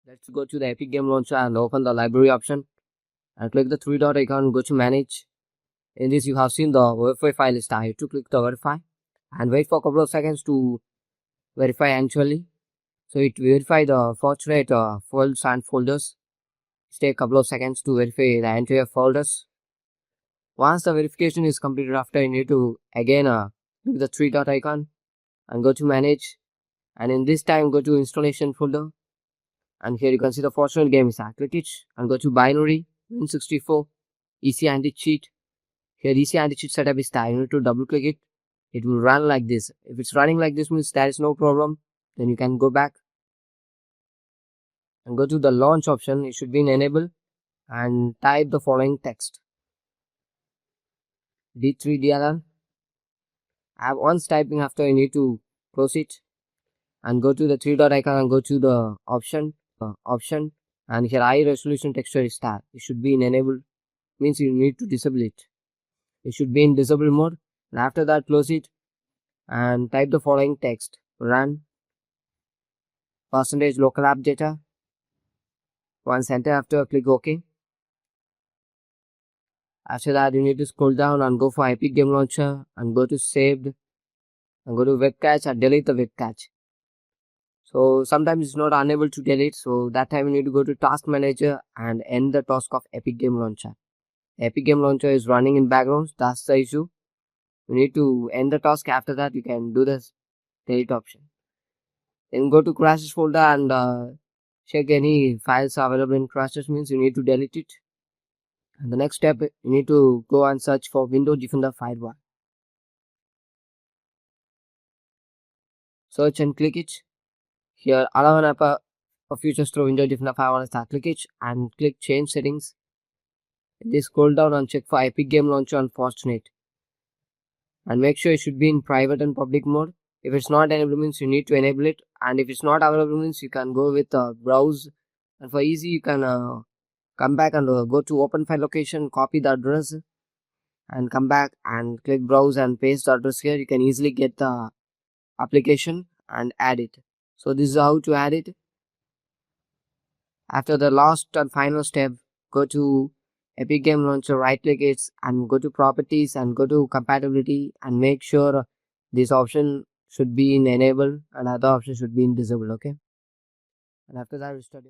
Let's go to the Epic Game Launcher and open the library option and click the three dot icon, go to manage. In this you have seen the verify file is there. To click the verify and wait for a couple of seconds to verify actually. So it verify the Fortnite files and folders. Take a couple of seconds to verify the entire folders. Once the verification is completed, after you need to again click the three dot icon and go to manage, and in this time go to installation folder, and here you can see the Fortnite game is there. Click it and go to binary Win64 EC anti-cheat. Here EC anti-cheat setup is there. You need to double click it. It will run like this. If it's running like this means there is no problem. Then you can go back and go to the launch option. It should be in enable and type the following text: D3DLL. Once typing, after you need to close it and go to the three dot icon and go to the option and here high resolution texture is there. It should be in enable, means you need to disable it. It should be in disable mode, and after that close it and type the following text: run %local app data. Once enter, after click OK. After that you need to scroll down and go for Epic Game Launcher and go to saved and go to web cache and delete the web cache. So sometimes it's not unable to delete, so that time you need to go to task manager and end the task of Epic Game Launcher. Epic Game Launcher is running in background, that's the issue. You need to end the task. After that you can do this delete option. Then go to crashes folder and check any files available in crashes, means you need to delete it. And the next step, you need to go and search for Windows Defender Firewall. Search and click it. Here allow an app of features through Windows Defender Firewall is there. Click it and click change settings. Then scroll down and check for Epic Game Launcher on Fortnite. And make sure it should be in private and public mode. If it's not enabled means you need to enable it, and if it's not available means you can go with browse, and for easy you can come back and go to open file location, copy the address and come back and click browse and paste the address here. You can easily get the application and add it. So this is how to add it. After the last and final step, go to Epic Game Launcher, right click it and go to properties and go to compatibility and make sure this option should be in enable and other option should be in disable. Okay, and after that restart it.